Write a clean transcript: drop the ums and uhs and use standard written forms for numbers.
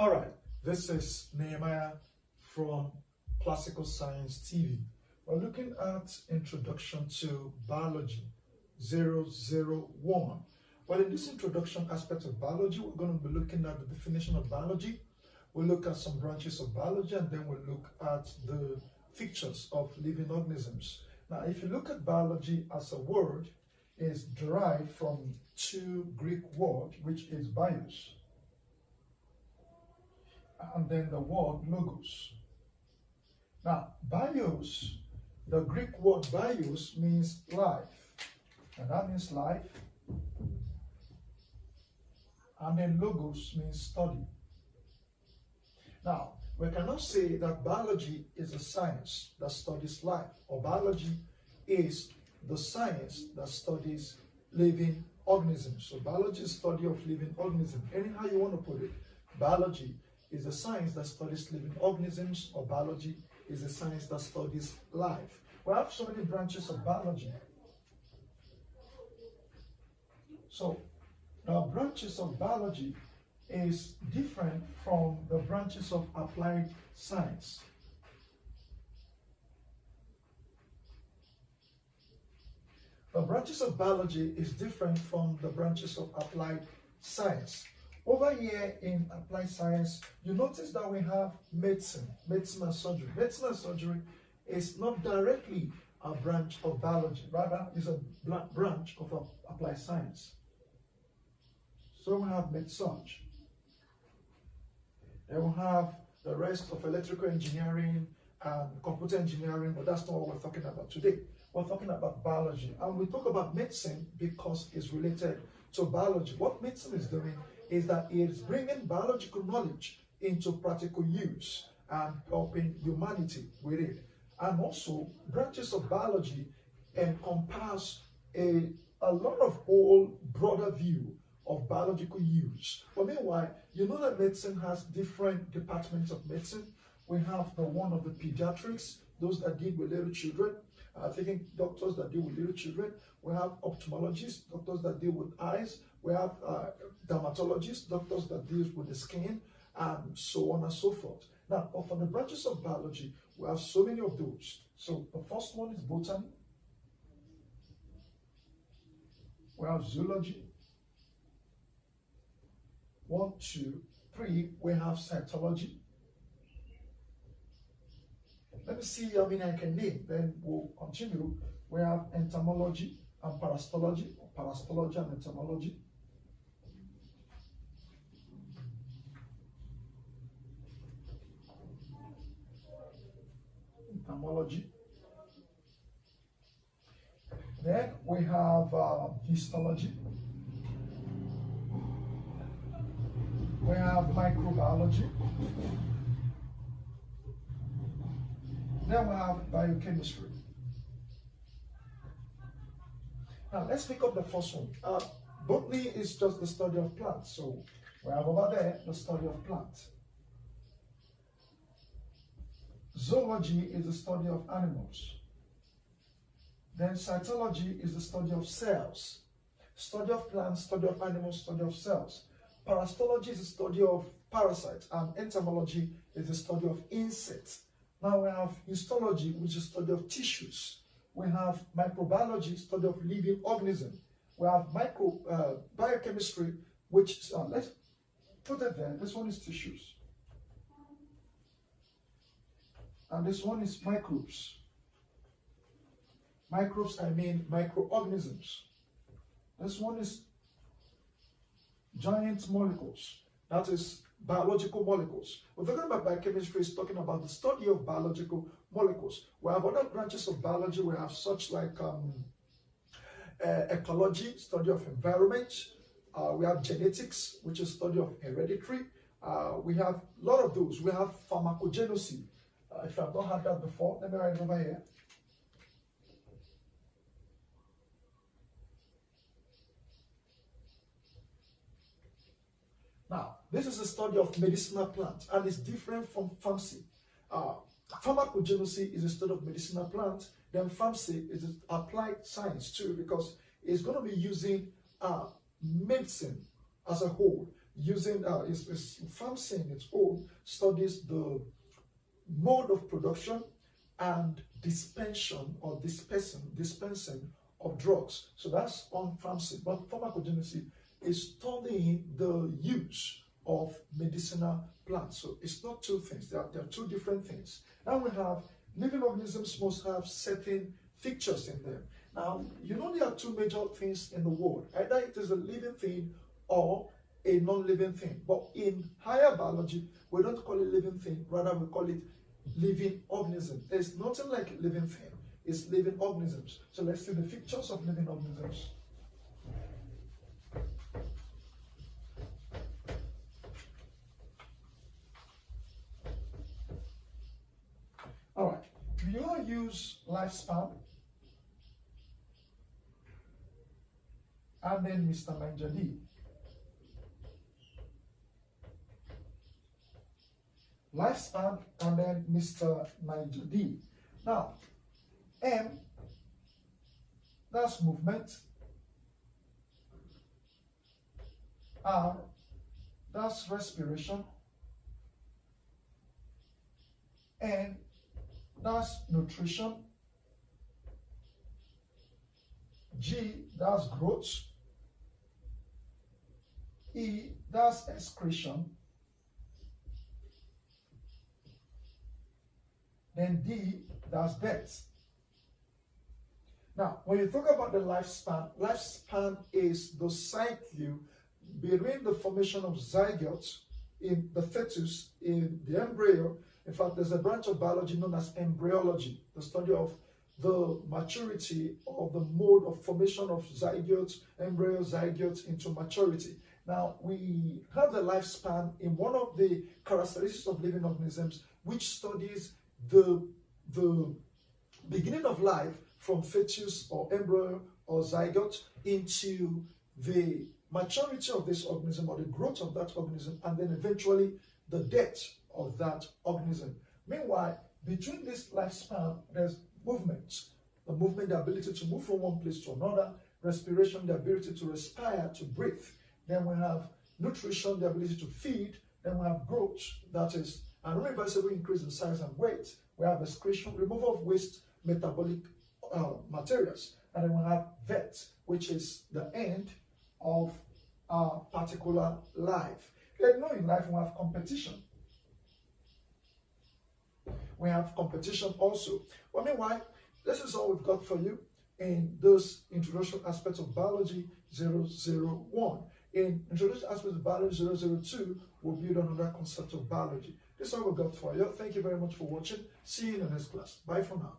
All right, this is Nehemiah from Classical Science TV. We're looking at Introduction to Biology 001. Well, in this introduction aspect of biology, we're going to be looking at the definition of biology. We'll look at some branches of biology, and then we'll look at the features of living organisms. Now, if you look at biology as a word, it's derived from two Greek words, which is bios, and then the word logos. Now, bios, the Greek word bios means life, and that means life. And then logos means study. Now, we cannot say that biology is a science that studies life, or biology is the science that studies living organisms. So biology is study of living organisms. Anyhow you want to put it, biology is a science that studies living organisms, or biology is a science that studies life. We have so many branches of biology. So the branches of biology is different from the branches of applied science. The branches of biology is different from the branches of applied science. Over here in applied science, you notice that we have medicine and surgery. Medicine and surgery is not directly a branch of biology, rather is a branch of applied science. So we have med-surg. Then we have the rest of electrical engineering and computer engineering, but that's not what we're talking about today. We're talking about biology. And we talk about medicine because it's related to biology. What medicine is doing is that it is bringing biological knowledge into practical use and helping humanity with it. And also, branches of biology encompass a lot of whole broader view of biological use. But meanwhile, you know that medicine has different departments of medicine. We have the one of the pediatrics, those that deal with little children, thinking doctors that deal with little children. We have ophthalmologists, doctors that deal with eyes. We have dermatologists, doctors that deal with the skin, and so on and so forth. Now, for the branches of biology, we have so many of those. So the first one is botany. We have zoology. 1, 2, 3, we have cytology. Let me see how many I can name, then we'll continue. We have entomology and parasitology, parasitology and entomology. Entomology. Then we have histology. We have microbiology. Then we have biochemistry. Now let's pick up the first one. Botany is just the study of plants. So we have over there the study of plants. Zoology is the study of animals. Then cytology is the study of cells. Study of plants, study of animals, study of cells. Parasitology is the study of parasites, and entomology is the study of insects. Now we have histology, which is study of tissues. We have microbiology, study of living organisms. We have biochemistry, which, let's put it there. This one is tissues. And this one is microbes. Microbes, I mean microorganisms. This one is giant molecules. That is biological molecules. We're talking about biochemistry, is talking about the study of biological molecules. We have other branches of biology. We have such like ecology, study of environment. We have genetics, which is study of hereditary. We have a lot of those. We have pharmacogenesis. If I've not had that before, let me write it over here. Now, this is a study of medicinal plants, and it's different from pharmacy. Pharmacogenesis is a study of medicinal plants. Then pharmacy is applied science too, because it's going to be using medicine as a whole. using FAMC in its own studies the mode of production and dispensing of drugs. So that's on FAMC. But pharmacogenesis is studying the use of medicinal plants. So it's not two things. There are two different things. Now we have living organisms must have certain features in them. Now, you know there are two major things in the world. Either it is a living thing or a non-living thing. But in higher biology, we don't call it living thing. Rather, we call it living organism. There's nothing like a living thing. It's living organisms. So let's see the features of living organisms. All right. We all use lifespan and then Mr. Niger D. Lifespan and then Mr. Niger D. Now, M, that's movement. R, that's respiration. N, that's nutrition. G, that's growth. E, that's excretion. Then D, that's death. Now, when you talk about the lifespan is the cycle between the formation of zygote in the fetus, in the embryo. In fact, there's a branch of biology known as embryology, the study of the maturity or the mode of formation of zygotes, embryo zygotes into maturity. Now, we have the lifespan in one of the characteristics of living organisms, which studies the beginning of life from fetus or embryo or zygote into the maturity of this organism or the growth of that organism, and then eventually the death of that organism. Meanwhile, between this lifespan, there's movement. The movement, the ability to move from one place to another, respiration, the ability to respire, to breathe. Then we have nutrition, the ability to feed. Then we have growth, that is an irreversible increase in size and weight. We have excretion, removal of waste, metabolic materials. And then we have vet, which is the end of our particular life. Then in life we have competition. We have competition also. But meanwhile, this is all we've got for you in those introduction aspects of biology 001. In introduction aspects of biology 002, we'll build on another concept of biology. This is all we've got for you. Thank you very much for watching. See you in the next class. Bye for now.